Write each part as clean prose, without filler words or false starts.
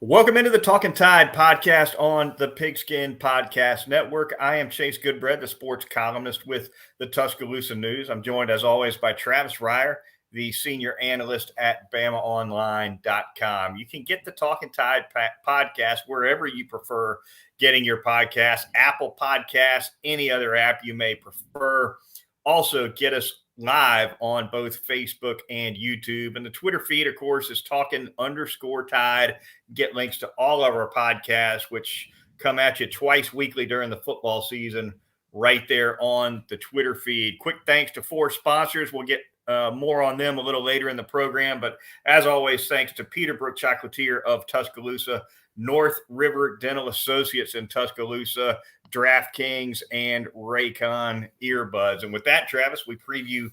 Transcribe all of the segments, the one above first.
Welcome into the Talkin Tide podcast on the Pigskin Podcast Network. I am Chase Goodbread, the sports columnist with the Tuscaloosa News. I'm joined, as always, by Travis Reier, the senior analyst at BamaOnline.com. You can get the Talkin Tide podcast wherever you prefer getting your podcast, Apple Podcasts, any other app you may prefer. Also, get us live on both Facebook and YouTube. And the Twitter feed, of course, is Talkin_Tide. Get links to all of our podcasts, which come at you twice weekly during the football season, right there on the Twitter feed. Quick thanks to 4 sponsors. We'll get more on them a little later in the program. But as always, thanks to Peterbrook Chocolatier of Tuscaloosa, North River Dental Associates in Tuscaloosa, DraftKings, and Raycon earbuds. And with that, Travis, we preview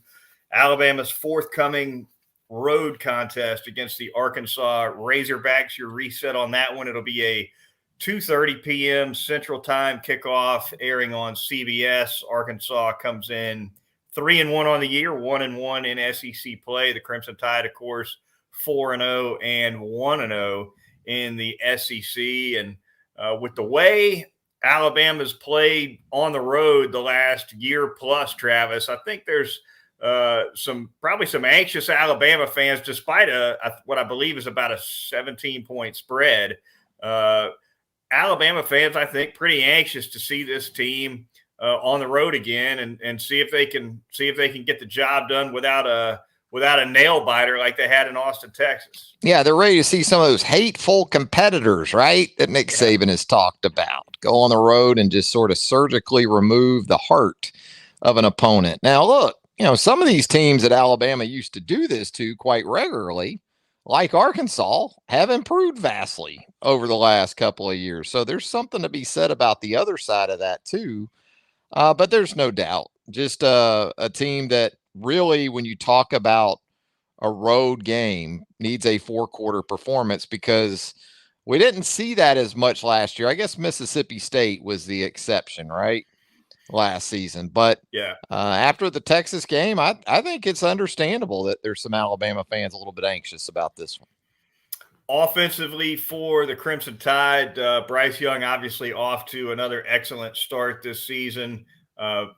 Alabama's forthcoming road contest against the Arkansas Razorbacks. Your reset on that one, it'll be a 2:30 p.m. Central Time kickoff airing on CBS. Arkansas comes in 3-1 on the year, 1-1 in SEC play. The Crimson Tide, of course, 4-0 and 1-0 in the SEC. And with the way Alabama's played on the road the last year plus, Travis, I think there's probably some anxious Alabama fans, despite what I believe is about a 17-point spread. Alabama fans, I think, pretty anxious to see this team on the road again and see if they can get the job done without a nail biter like they had in Austin, Texas. Yeah, they're ready to see some of those hateful competitors, right, that Nick Saban has talked about. Go on the road and just sort of surgically remove the heart of an opponent. Now, look, some of these teams that Alabama used to do this to quite regularly, like Arkansas, have improved vastly over the last couple of years. So there's something to be said about the other side of that, too. But there's no doubt, just a team that really, when you talk about a road game, needs a 4-quarter performance, because we didn't see that as much last year. I guess Mississippi State was the exception, right, last season. But yeah, after the Texas game, I think it's understandable that there's some Alabama fans a little bit anxious about this one. Offensively for the Crimson Tide, Bryce Young obviously off to another excellent start this season.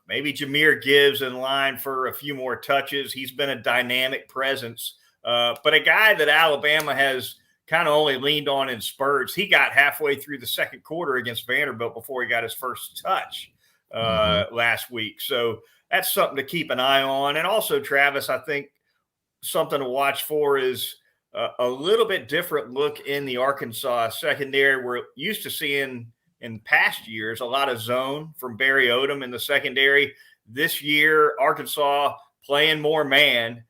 Maybe Jahmyr Gibbs in line for a few more touches. He's been a dynamic presence, but a guy that Alabama has kind of only leaned on in spurts. He got halfway through the second quarter against Vanderbilt before he got his first touch last week. So that's something to keep an eye on. And also, Travis, I think something to watch for is a little bit different look in the Arkansas secondary. We're used to seeing in past years a lot of zone from Barry Odom in the secondary. This year, Arkansas playing more man,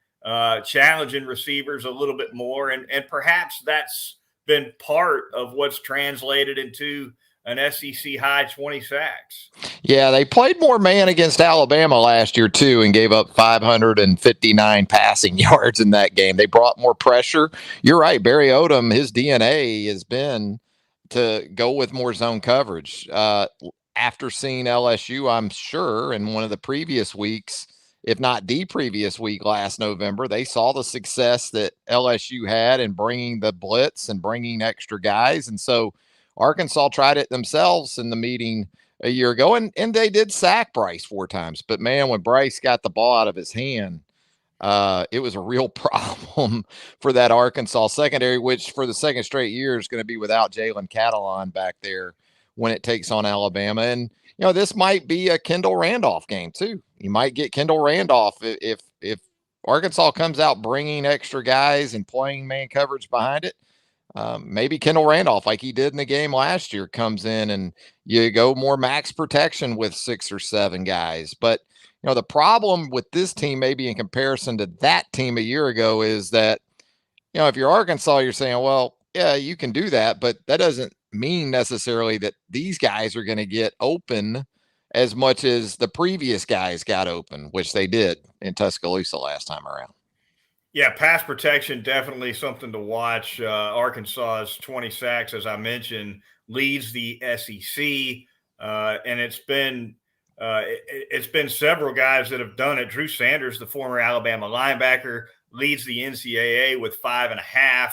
challenging receivers a little bit more, and perhaps that's been part of what's translated into an SEC high 20 sacks. Yeah, they played more man against Alabama last year, too, and gave up 559 passing yards in that game. They brought more pressure. You're right. Barry Odom, his DNA has been to go with more zone coverage. After seeing LSU, I'm sure, in one of the previous weeks, if not the previous week last November, they saw the success that LSU had in bringing the blitz and bringing extra guys. And so Arkansas tried it themselves in the meeting a year ago, and they did sack Bryce 4 times. But, man, when Bryce got the ball out of his hand, it was a real problem for that Arkansas secondary, which for the second straight year is going to be without Jalen Catalon back there when it takes on Alabama. And, this might be a Kendall Randolph game, too. You might get Kendall Randolph if Arkansas comes out bringing extra guys and playing man coverage behind it. Maybe Kendall Randolph, like he did in the game last year, comes in and you go more max protection with 6 or 7 guys. But, the problem with this team, maybe in comparison to that team a year ago, is that, if you're Arkansas, you're saying, well, yeah, you can do that, but that doesn't mean necessarily that these guys are going to get open as much as the previous guys got open, which they did in Tuscaloosa last time around. Yeah, pass protection, definitely something to watch. Arkansas's 20 sacks, as I mentioned, leads the SEC, and it's been several guys that have done it. Drew Sanders, the former Alabama linebacker, leads the NCAA with 5.5.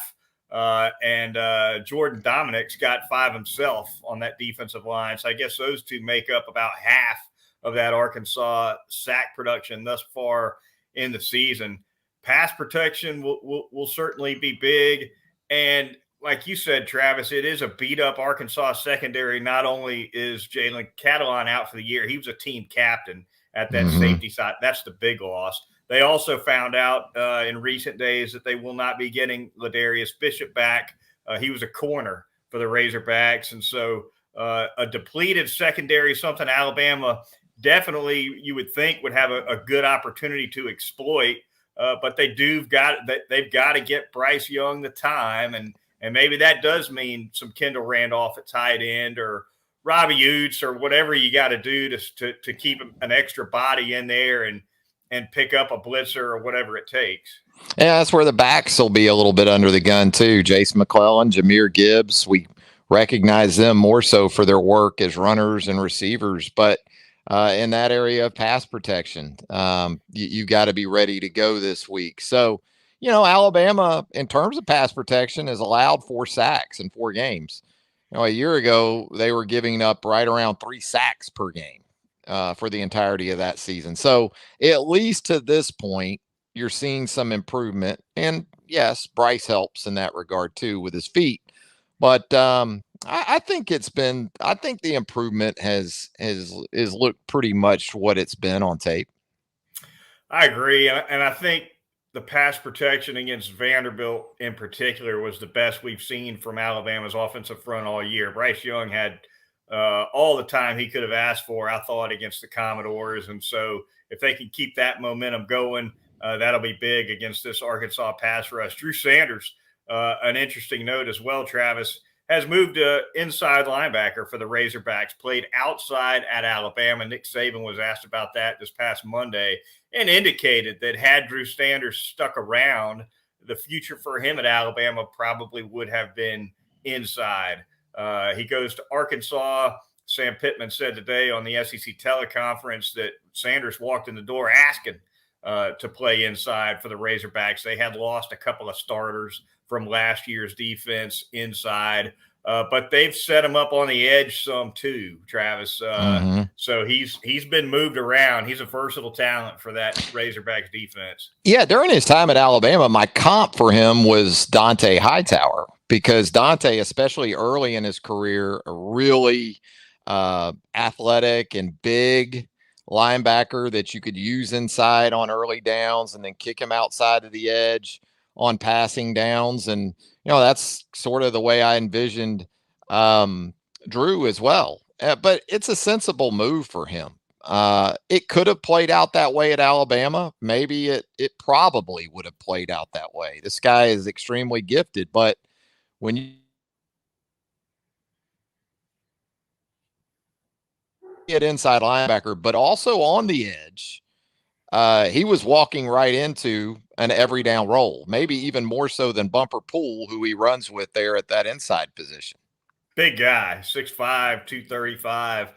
and Jordan Dominic's got 5 himself on that defensive line. So I guess those two make up about half of that Arkansas sack production thus far in the season. Pass protection will certainly be big. And like you said, Travis, it is a beat-up Arkansas secondary. Not only is Jalen Catalon out for the year, he was a team captain at that safety side. That's the big loss. They also found out in recent days that they will not be getting Ladarius Bishop back. He was a corner for the Razorbacks. And so a depleted secondary, something Alabama definitely you would think would have a good opportunity to exploit. But they've got to get Bryce Young the time. And maybe that does mean some Kendall Randolph at tight end or Robbie Utes or whatever you got to do to keep an extra body in there and pick up a blitzer or whatever it takes. Yeah, that's where the backs will be a little bit under the gun too. Jason McClellan, Jahmyr Gibbs, we recognize them more so for their work as runners and receivers, but in that area of pass protection, you got to be ready to go this week. So, Alabama, in terms of pass protection, has allowed 4 sacks in 4 games. A year ago, they were giving up right around 3 sacks per game for the entirety of that season. So at least to this point, you're seeing some improvement. And yes, Bryce helps in that regard too with his feet. But I think the improvement has looked pretty much what it's been on tape. I agree. And I think the pass protection against Vanderbilt in particular was the best we've seen from Alabama's offensive front all year. Bryce Young had all the time he could have asked for, I thought, against the Commodores. And so if they can keep that momentum going, that'll be big against this Arkansas pass rush. Drew Sanders, an interesting note as well, Travis, has moved to inside linebacker for the Razorbacks, played outside at Alabama. Nick Saban was asked about that this past Monday and indicated that had Drew Sanders stuck around, the future for him at Alabama probably would have been inside. He goes to Arkansas. Sam Pittman said today on the SEC teleconference that Sanders walked in the door asking to play inside for the Razorbacks. They had lost a couple of starters from last year's defense inside, but they've set him up on the edge some too, Travis. So he's been moved around. He's a versatile talent for that Razorbacks defense. Yeah, during his time at Alabama, my comp for him was Dante Hightower, because Dante, especially early in his career, a really athletic and big linebacker that you could use inside on early downs and then kick him outside of the edge on passing downs. And, that's sort of the way I envisioned Drew as well. But it's a sensible move for him. It could have played out that way at Alabama. Maybe it probably would have played out that way. This guy is extremely gifted, but when you get inside linebacker, but also on the edge, he was walking right into an every down role, maybe even more so than Bumper Pool, who he runs with there at that inside position. Big guy, 6'5", 235,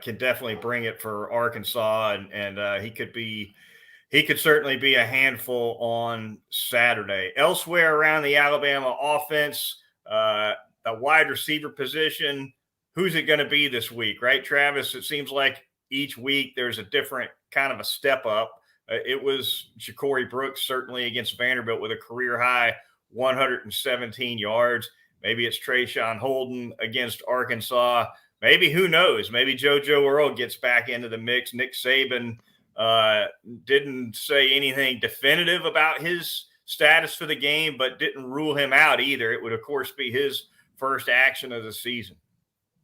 can definitely bring it for Arkansas, and he could certainly be a handful on Saturday. Elsewhere around the Alabama offense, the wide receiver position, who's it going to be this week, right, Travis? It seems like each week there's a different kind of a step up. It was Ja'Cory Brooks, certainly against Vanderbilt with a career high 117 yards. Maybe it's Trayshawn Holden against Arkansas. Maybe, who knows? Maybe JoJo Earl gets back into the mix. Nick Saban didn't say anything definitive about his status for the game, but didn't rule him out either. It would, of course, be his first action of the season.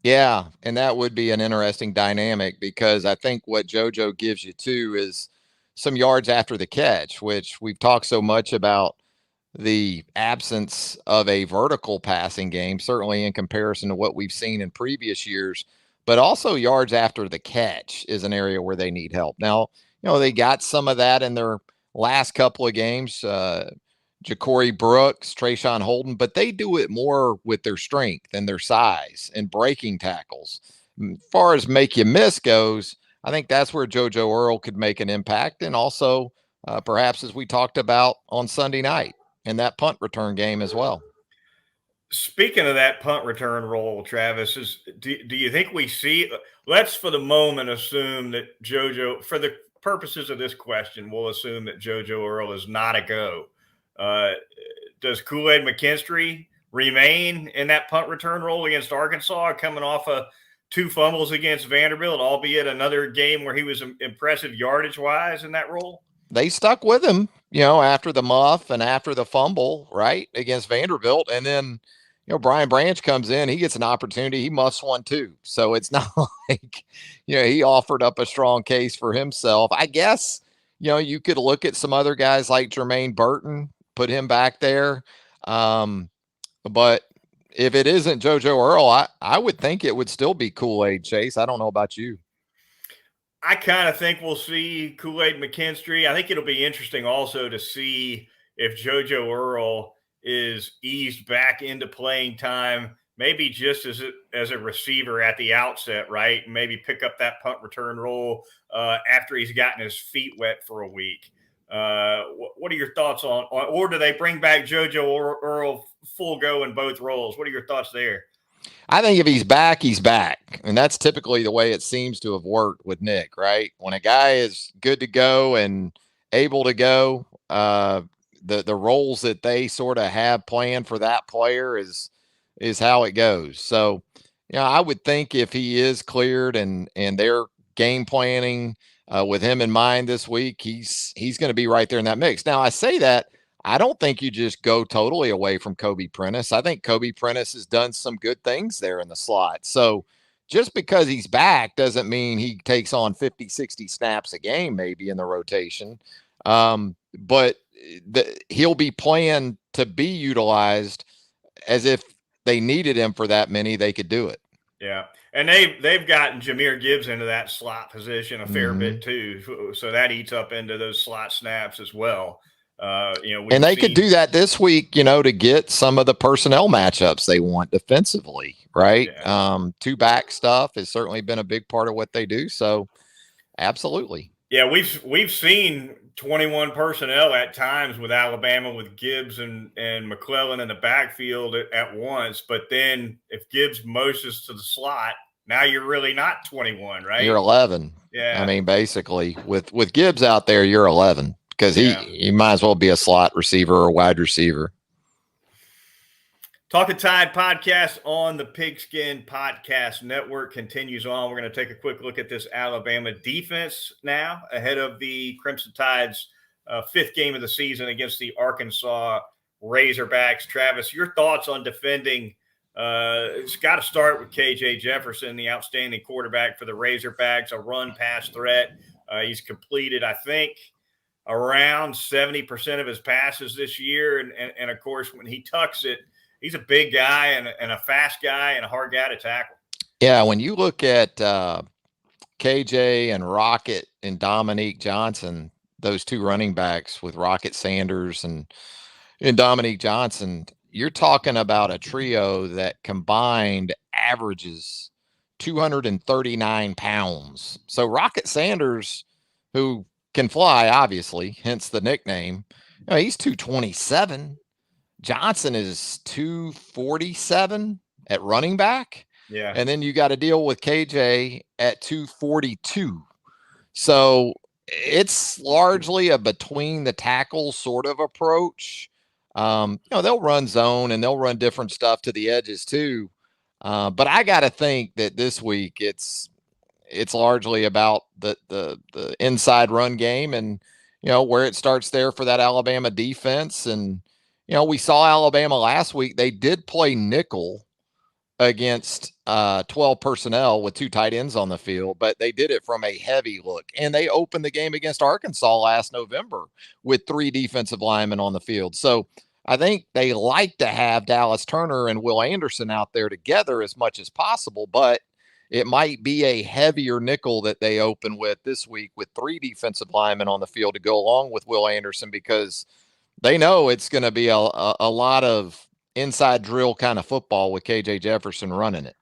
Yeah, and that would be an interesting dynamic, because I think what JoJo gives you too is some yards after the catch, which we've talked so much about the absence of a vertical passing game, certainly in comparison to what we've seen in previous years, but also yards after the catch is an area where they need help. Now, they got some of that in their last couple of games, Ja'Cory Brooks, Trayshawn Holden, but they do it more with their strength and their size and breaking tackles. As far as make you miss goes, I think that's where JoJo Earl could make an impact. And also perhaps, as we talked about on Sunday night, in that punt return game as well. Speaking of that punt return role, Travis, do you think we see? Let's for the moment assume that JoJo, for the purposes of this question, we'll assume that JoJo Earl is not a go. Uh, does Kool-Aid McKinstry remain in that punt return role against Arkansas, coming off of 2 fumbles against Vanderbilt, albeit another game where he was impressive yardage wise in that role? They stuck with him, after the muff and after the fumble, right, against Vanderbilt. And then, Brian Branch comes in, he gets an opportunity, he muffs one too. So it's not like, he offered up a strong case for himself. I guess, you could look at some other guys like Jermaine Burton, put him back there. But if it isn't JoJo Earl, I would think it would still be Kool-Aid Chase. I don't know about you. I kind of think we'll see Kool-Aid McKinstry. I think it'll be interesting also to see if JoJo Earl is eased back into playing time, maybe just as a receiver at the outset, right? Maybe pick up that punt return role after he's gotten his feet wet for a week. What are your thoughts on, or do they bring back JoJo Earl full go in both roles? What are your thoughts there? I think if he's back, he's back. And that's typically the way it seems to have worked with Nick, right? When a guy is good to go and able to go, the roles that they sort of have planned for that player is how it goes. So, I would think if he is cleared and they're game planning with him in mind this week, he's going to be right there in that mix. Now, I say that I don't think you just go totally away from Kobe Prentice. I think Kobe Prentice has done some good things there in the slot. So just because he's back doesn't mean he takes on 50, 60 snaps a game, maybe in the rotation. But he'll be planned to be utilized as if they needed him for that many, they could do it. Yeah. And they've gotten Jahmyr Gibbs into that slot position a fair bit too. So that eats up into those slot snaps as well. And they could do that this week, to get some of the personnel matchups they want defensively, right? Yeah. 2-back stuff has certainly been a big part of what they do. So, absolutely. Yeah, we've seen 21 personnel at times with Alabama, with Gibbs and McClellan in the backfield at once. But then if Gibbs motions to the slot, now you're really not 21, right? You're 11. Yeah. I mean, basically, with Gibbs out there, you're 11. Because he might as well be a slot receiver or wide receiver. Talkin Tide podcast on the Pigskin Podcast Network continues on. We're going to take a quick look at this Alabama defense now ahead of the Crimson Tide's 5th game of the season against the Arkansas Razorbacks. Travis, your thoughts on defending? It's got to start with KJ Jefferson, the outstanding quarterback for the Razorbacks, a run-pass threat. He's completed, I think, around 70% of his passes this year. And of course, when he tucks it, he's a big guy and a fast guy and a hard guy to tackle. Yeah, when you look at KJ and Rocket and Dominique Johnson, those 2 running backs with Rocket Sanders and Dominique Johnson, you're talking about a trio that combined averages 239 pounds. So Rocket Sanders, who can fly, obviously, hence the nickname, he's 227. Johnson is 247 at running back. Yeah. And then you got to deal with KJ at 242. So it's largely a between the tackles sort of approach. They'll run zone and they'll run different stuff to the edges too. But I got to think that this week it's largely about the inside run game and, where it starts there for that Alabama defense. And, we saw Alabama last week. They did play nickel against 12 personnel with 2 tight ends on the field, but they did it from a heavy look. And they opened the game against Arkansas last November with 3 defensive linemen on the field. So I think they like to have Dallas Turner and Will Anderson out there together as much as possible, but it might be a heavier nickel that they open with this week with 3 defensive linemen on the field to go along with Will Anderson, because they know it's going to be a lot of inside drill kind of football with KJ Jefferson running it.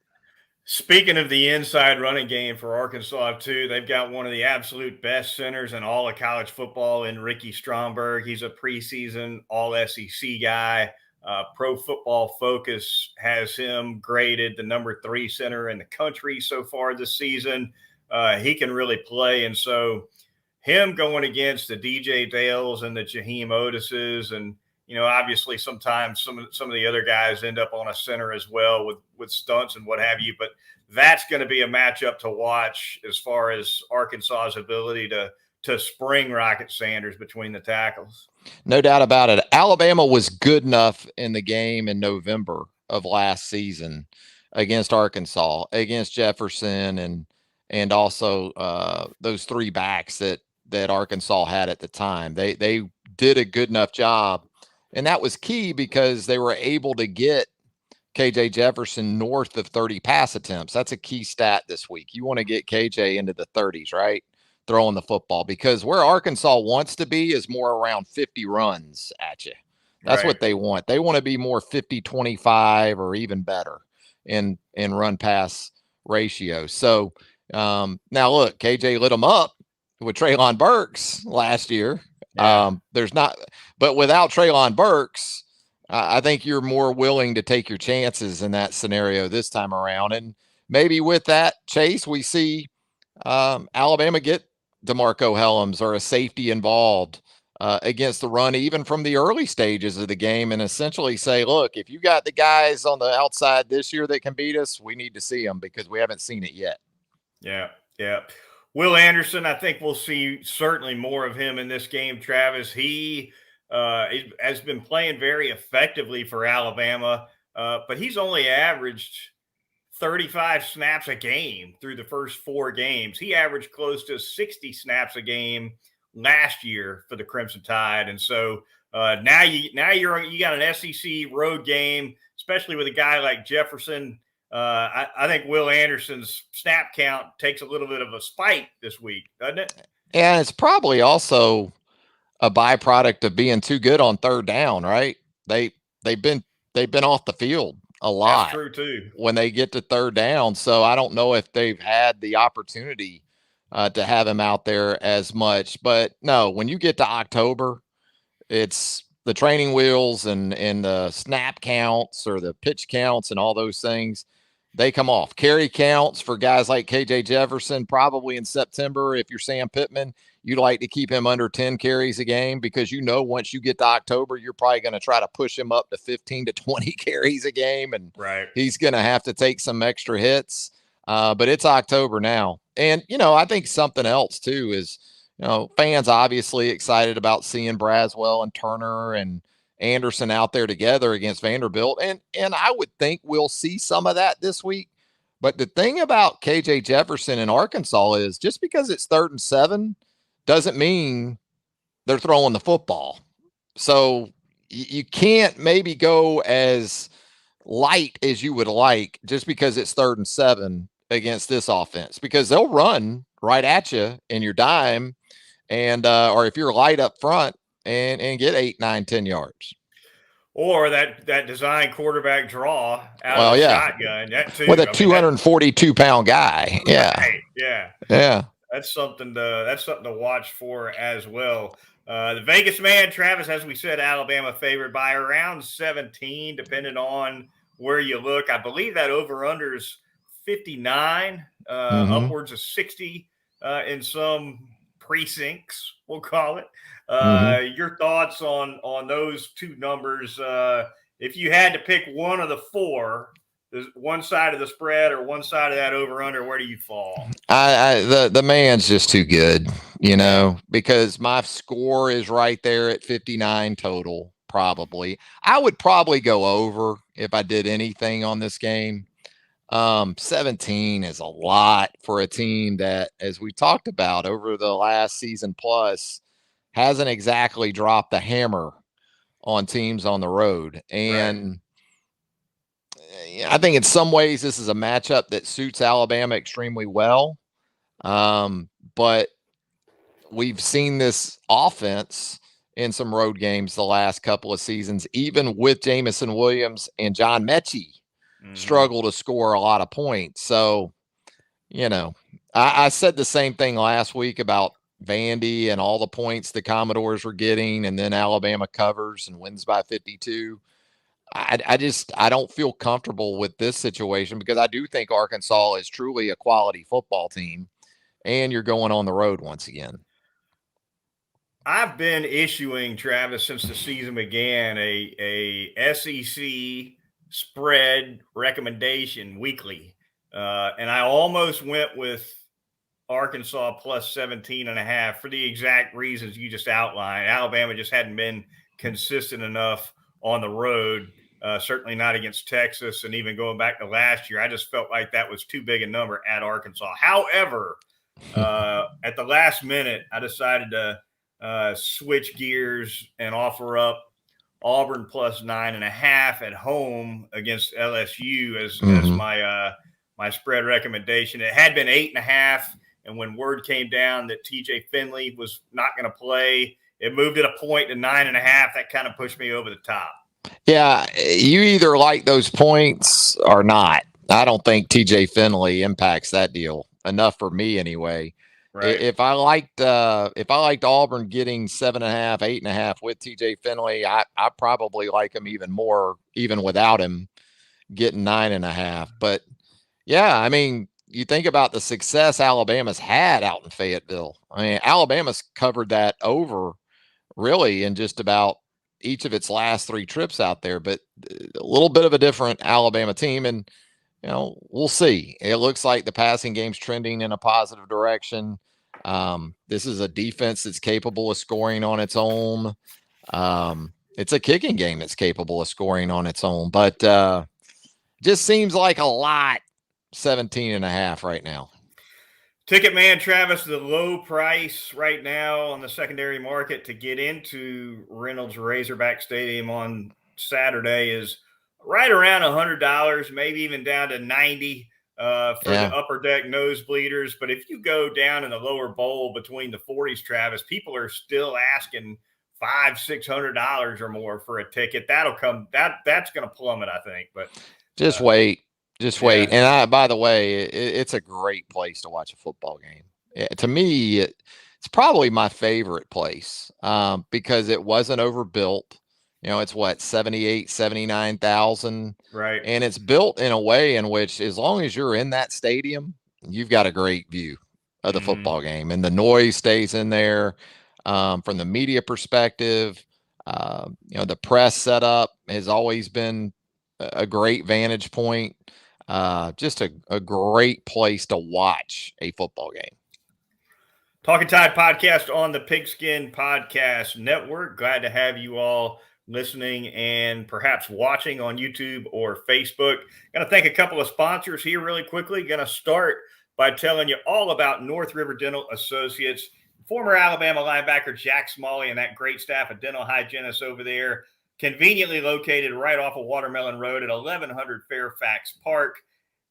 Speaking of the inside running game for Arkansas too, they've got one of the absolute best centers in all of college football in Ricky Stromberg. He's a preseason all SEC guy. Pro Football Focus has him graded the number 3 center in the country so far this season. He can really play. And so him going against the DJ Dales and the Jaheim Otises, and, obviously sometimes some of the other guys end up on a center as well with stunts and what have you. But that's going to be a matchup to watch as far as Arkansas's ability to spring Rocket Sanders between the tackles. No doubt about it. Alabama was good enough in the game in November of last season against Arkansas, against Jefferson, and also those 3 backs that Arkansas had at the time. They did a good enough job, and that was key because they were able to get KJ Jefferson north of 30 pass attempts. That's a key stat this week. You want to get KJ into the 30s, right? Throwing the football, because where Arkansas wants to be is more around 50 runs at you. That's right. What they want. They want to be more 50-25 or even better in run pass ratio. So now look, KJ lit them up with Treylon Burks last year. Yeah. But without Treylon Burks, I think you're more willing to take your chances in that scenario this time around. And maybe with that, Chase, we see Alabama get DeMarco Hellams or a safety involved against the run, even from the early stages of the game, and essentially say, look, if you got the guys on the outside this year that can beat us, we need to see them because we haven't seen it yet. Yeah. Will Anderson, I think we'll see certainly more of him in this game, Travis. He has been playing very effectively for Alabama, but he's only averaged 35 snaps a game through the first 4 games. He averaged close to 60 snaps a game last year for the Crimson Tide. And so now you got an SEC road game, especially with a guy like Jefferson. I think Will Anderson's snap count takes a little bit of a spike this week, doesn't it? Yeah, it's probably also a byproduct of being too good on third down, right? They've been off the field a lot. That's true too. When they get to third down. So I don't know if they've had the opportunity to have him out there as much. But no, when you get to October, it's the training wheels and the snap counts or the pitch counts and all those things. They come off. Carry counts for guys like KJ Jefferson, probably in September. If you're Sam Pittman, you'd like to keep him under 10 carries a game because once you get to October, you're probably going to try to push him up to 15 to 20 carries a game, and right. He's going to have to take some extra hits. But it's October now. And, I think something else too is, fans obviously excited about seeing Braswell and Turner and Anderson out there together against Vanderbilt. And I would think we'll see some of that this week. But the thing about KJ Jefferson in Arkansas is just because it's 3rd and 7 doesn't mean they're throwing the football. So you can't maybe go as light as you would like just because it's 3rd and 7 against this offense, because they'll run right at you in your dime and or if you're light up front and get 8, 9, 10 yards. Or that design quarterback draw out of the shotgun. That too. With a 242-pound guy. Yeah. Right. Yeah. That's something to watch for as well. The Vegas man, Travis, as we said, Alabama favored by around 17, depending on where you look. I believe that over-under is 59, upwards of 60 in some precincts, we'll call it. Your thoughts on those two numbers? If you had to pick one of the 4, one side of the spread or one side of that over under, where do you fall? The man's just too good, because my score is right there at 59 total. Probably I would probably go over if I did anything on this game. 17 is a lot for a team that, as we talked about over the last season plus, hasn't exactly dropped the hammer on teams on the road. And I think in some ways this is a matchup that suits Alabama extremely well. But we've seen this offense in some road games the last couple of seasons, even with Jamison Williams and John Mechie struggle to score a lot of points. So, I said the same thing last week about Vandy and all the points the Commodores were getting, and then Alabama covers and wins by 52. I don't feel comfortable with this situation because I do think Arkansas is truly a quality football team, and you're going on the road once again. I've been issuing, Travis, since the season began, a SEC spread recommendation weekly. And I almost went with Arkansas plus 17.5 for the exact reasons you just outlined. Alabama just hadn't been consistent enough on the road, certainly not against Texas. And even going back to last year, I just felt like that was too big a number at Arkansas. However, at the last minute, I decided to switch gears and offer up Auburn plus 9.5 at home against LSU as my spread recommendation. It had been 8.5, and when word came down that TJ Finley was not going to play, it moved it a point to 9.5. That kind of pushed me over the top. Yeah, you either like those points or not. I don't think TJ Finley impacts that deal enough for me anyway. Right. If I liked Auburn getting 7.5, 8.5 with TJ Finley, I probably like him even more, even without him getting 9.5. But yeah, I mean, you think about the success Alabama's had out in Fayetteville. I mean, Alabama's covered that over really in just about each of its last 3 trips out there, but a little bit of a different Alabama team. And, we'll see. It looks like the passing game's trending in a positive direction. This is a defense that's capable of scoring on its own. It's a kicking game that's capable of scoring on its own, but just seems like a lot 17.5 right now. Ticket man, Travis, the low price right now on the secondary market to get into Reynolds Razorback Stadium on Saturday is right around $100, maybe even down to $90 for the upper deck nosebleeders. But if you go down in the lower bowl between the 40s, Travis, people are still asking $500-$600 or more for a ticket. That'll come. That's going to plummet, I think. But just wait. Just wait. And by the way, it's a great place to watch a football game. To me, it's probably my favorite place because it wasn't overbuilt. It's what, 78, 79,000. Right. And it's built in a way in which, as long as you're in that stadium, you've got a great view of the football game. And the noise stays in there from the media perspective. The press setup has always been a great vantage point. Just a great place to watch a football game. Talkin Tide podcast on the Pigskin Podcast Network. Glad to have you all listening and perhaps watching on YouTube or Facebook. Going to thank a couple of sponsors here really quickly. Going to start by telling you all about North River Dental Associates. Former Alabama linebacker Jack Smalley and that great staff of dental hygienists over there, conveniently located right off of Watermelon Road at 1100 Fairfax Park.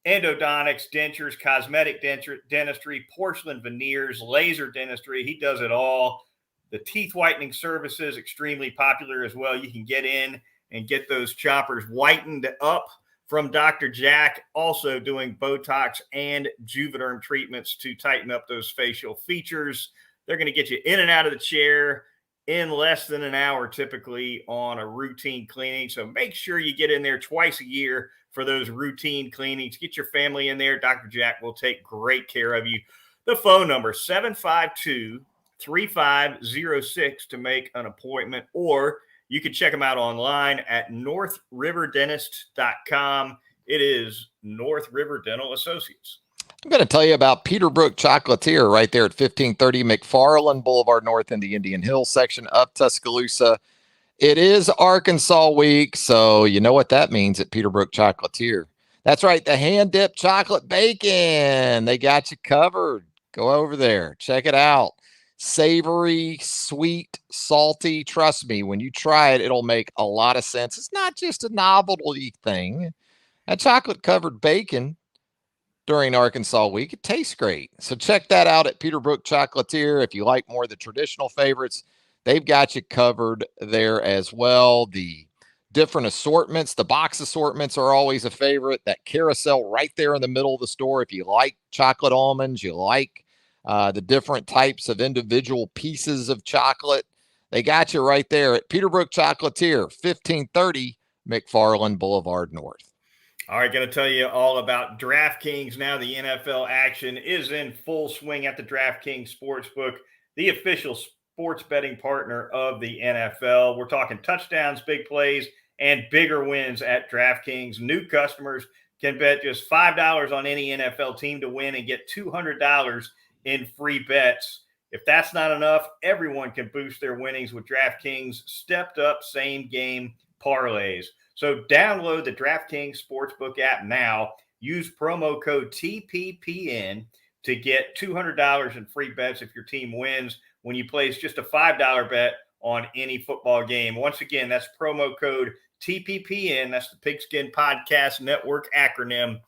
Endodontics, dentures, cosmetic dentistry, porcelain veneers, laser dentistry. He does it all. The teeth whitening services, extremely popular as well. You can get in and get those choppers whitened up from Dr. Jack, also doing Botox and Juvederm treatments to tighten up those facial features. They're going to get you in and out of the chair in less than an hour, typically on a routine cleaning. So make sure you get in there twice a year for those routine cleanings. Get your family in there. Dr. Jack will take great care of you. The phone number, 752-3506 to make an appointment, or you can check them out online at northriverdentist.com. It is North River Dental Associates. I'm going to tell you about Peterbrook Chocolatier right there at 1530 McFarland Boulevard North in the Indian Hills section of Tuscaloosa. It is Arkansas week, so you know what that means at Peterbrook Chocolatier. That's right, the hand-dipped chocolate bacon. They got you covered. Go over there. Check it out. Savory, sweet, salty. Trust me, when you try it, it'll make a lot of sense. It's not just a novelty thing. That chocolate-covered bacon during Arkansas week, it tastes great. So check that out at Peterbrook Chocolatier. If you like more of the traditional favorites, they've got you covered there as well. The different assortments, the box assortments are always a favorite. That carousel right there in the middle of the store. If you like chocolate almonds, you like the different types of individual pieces of chocolate, they got you right there at Peterbrook Chocolatier, 1530 McFarland Boulevard North. All right, going to tell you all about DraftKings now. The NFL action is in full swing at the DraftKings Sportsbook, the official sports betting partner of the NFL. We're talking touchdowns, big plays, and bigger wins at DraftKings. New customers can bet just $5 on any NFL team to win and get $200 in free bets. If that's not enough, everyone can boost their winnings with DraftKings stepped up same game parlays. So download the DraftKings Sportsbook app now. Use promo code TPPN to get $200 in free bets if your team wins when you place just a $5 bet on any football game. Once again, that's promo code TPPN. That's the Pigskin Podcast Network acronym,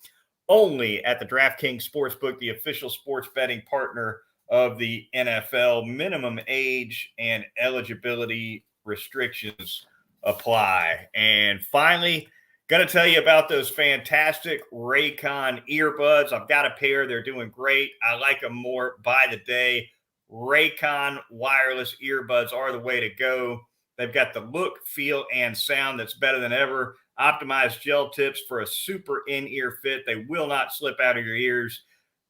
only at the DraftKings Sportsbook, the official sports betting partner of the NFL. Minimum age and eligibility restrictions apply. And finally, going to tell you about those fantastic Raycon earbuds. I've got a pair. They're doing great. I like them more by the day. Raycon wireless earbuds are the way to go. They've got the look, feel, and sound that's better than ever. Optimized gel tips for a super in-ear fit. They will not slip out of your ears.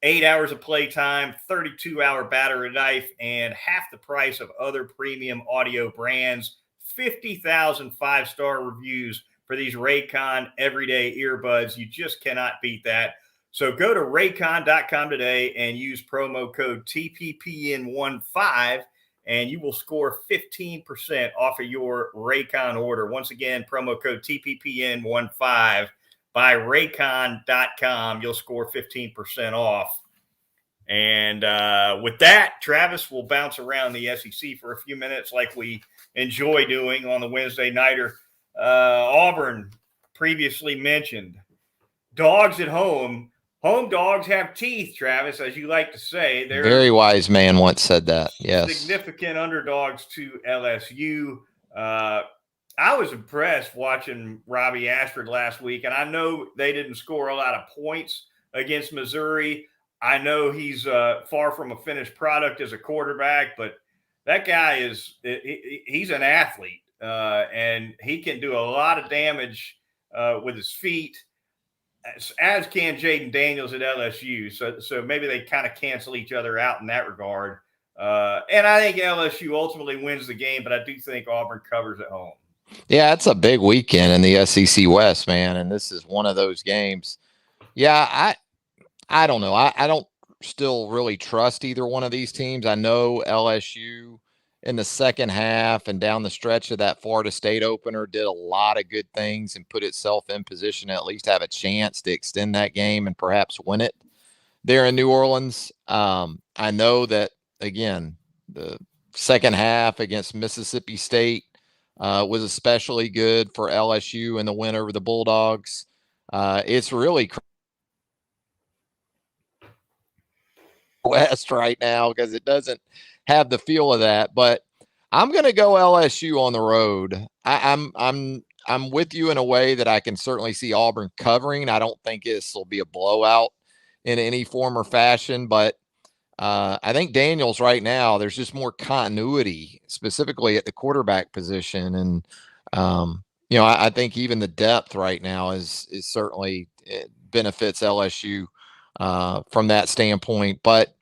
8 hours of playtime, 32-hour battery life, and half the price of other premium audio brands. 50,000 five-star reviews for these Raycon everyday earbuds. You just cannot beat that. So go to raycon.com today and use promo code TPPN15 and you will score 15% off of your Raycon order. Once again, promo code TPPN15 by raycon.com. You'll score 15% off. And with that, Travis will bounce around the SEC for a few minutes like we enjoy doing on the Wednesday nighter. Auburn, previously mentioned. Dogs at home. Home dogs have teeth, Travis, as you like to say. They're very wise man once said that. Yes. Significant underdogs to LSU. I was impressed watching Robbie Ashford last week, and I know they didn't score a lot of points against Missouri. I know he's far from a finished product as a quarterback, but that guy he's an athlete, and he can do a lot of damage with his feet, as can Jaden Daniels at LSU. So maybe they kind of cancel each other out in that regard. And I think LSU ultimately wins the game, but I do think Auburn covers at home. Yeah, it's a big weekend in the SEC West, man, and this is one of those games. Yeah, I don't know. I don't still really trust either one of these teams. I know LSU in the second half and down the stretch of that Florida State opener did a lot of good things and put itself in position to at least have a chance to extend that game and perhaps win it there in New Orleans. I know that, again, the second half against Mississippi State was especially good for LSU in the win over the Bulldogs. It's really West right now because it doesn't have the feel of that. But I'm going to go LSU on the road. I'm with you in a way that I can certainly see Auburn covering. I don't think this will be a blowout in any form or fashion, but I think Daniels right now, there's just more continuity, specifically at the quarterback position. And, I think even the depth right now is certainly benefits LSU from that standpoint. But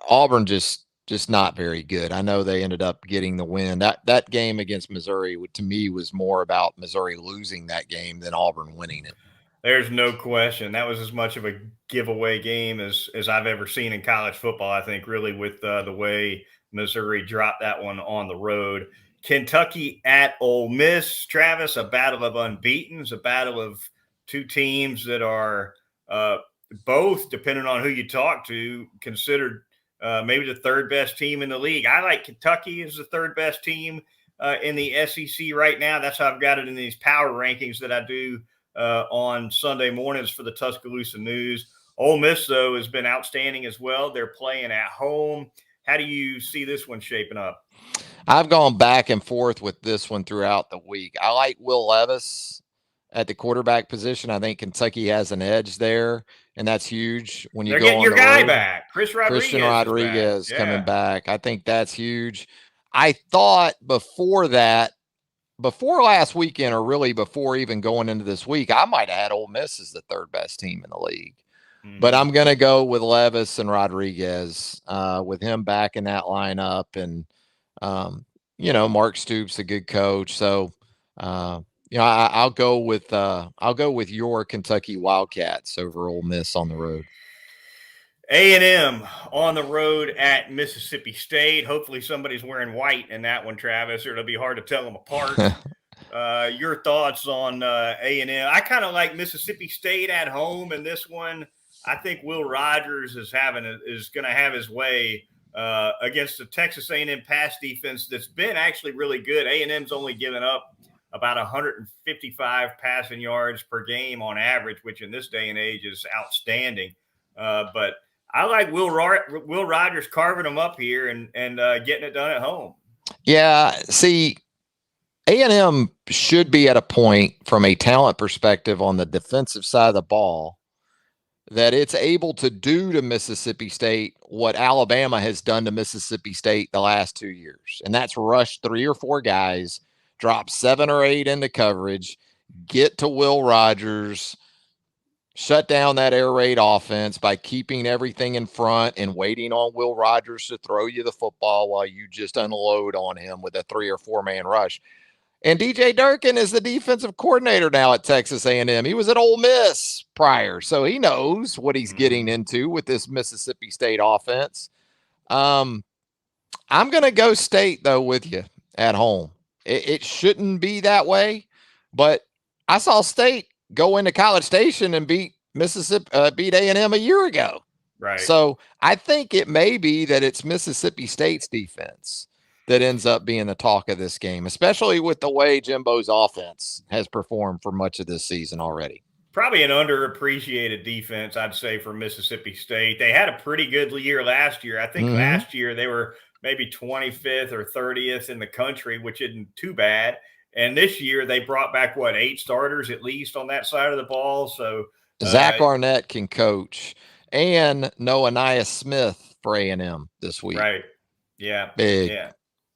Auburn just not very good. I know they ended up getting the win. That game against Missouri, to me, was more about Missouri losing that game than Auburn winning it. There's no question. That was as much of a giveaway game as I've ever seen in college football, I think, really, with the way Missouri dropped that one on the road. Kentucky at Ole Miss, Travis, a battle of unbeatens, a battle of two teams that are both, depending on who you talk to, considered maybe the third best team in the league. I like Kentucky as the third best team in the SEC right now. That's how I've got it in these power rankings that I do on Sunday mornings for the Tuscaloosa News. Ole Miss, though, has been outstanding as well. They're playing at home. How do you see this one shaping up? I've gone back and forth with this one throughout the week. I like Will Levis at the quarterback position. I think Kentucky has an edge there, and that's huge when you They're go getting on your the guy road. back. Christian Rodriguez coming back. I think that's huge. I thought before that before last weekend, or really before even going into this week, I might have had Ole Miss as the third best team in the league. But I'm going to go with Levis and Rodriguez, with him back in that lineup. And, Mark Stoops, a good coach. So, I'll go with your Kentucky Wildcats over Ole Miss on the road. A&M on the road at Mississippi State. Hopefully somebody's wearing white in that one, Travis, or it'll be hard to tell them apart. Your thoughts on A&M? I kind of like Mississippi State at home in this one. I think Will Rogers is going to have his way against the Texas A&M pass defense that's been actually really good. A&M's only given up about 155 passing yards per game on average, which in this day and age is outstanding. But I like Will Rogers carving them up here and getting it done at home. Yeah, see, A&M should be at a point from a talent perspective on the defensive side of the ball that it's able to do to Mississippi State what Alabama has done to Mississippi State the last 2 years. And that's rush 3 or 4 guys, drop 7 or 8 into coverage, get to Will Rogers, shut down that air raid offense by keeping everything in front and waiting on Will Rogers to throw you the football while you just unload on him with a 3 or 4 man rush. And DJ Durkin is the defensive coordinator now at Texas A&M. He was at Ole Miss prior, so he knows what he's getting into with this Mississippi State offense. I'm going to go State, though, with you at home. It shouldn't be that way, but I saw State go into College Station and beat A&M a year ago. Right. So I think it may be that it's Mississippi State's defense that ends up being the talk of this game, especially with the way Jimbo's offense has performed for much of this season already. Probably an underappreciated defense, I'd say, for Mississippi State. They had a pretty good year last year. I think last year they were maybe 25th or 30th in the country, which isn't too bad. And this year they brought back, 8 starters at least on that side of the ball. So Zach Arnett can coach and no Anais Smith for A&M this week. Right. Yeah. Big. Yeah.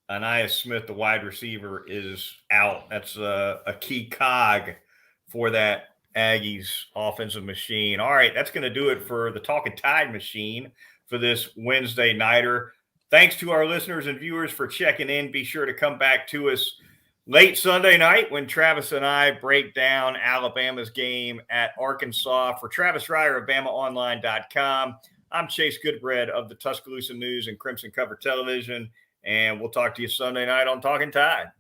Anais Smith, the wide receiver, is out. That's a key cog for that Aggies offensive machine. All right, that's going to do it for the Talkin Tide machine for this Wednesday nighter. Thanks to our listeners and viewers for checking in. Be sure to come back to us late Sunday night when Travis and I break down Alabama's game at Arkansas. For Travis Reier of BamaOnline.com, I'm Chase Goodbread of the Tuscaloosa News and Crimson Cover Television. And we'll talk to you Sunday night on Talkin Tide.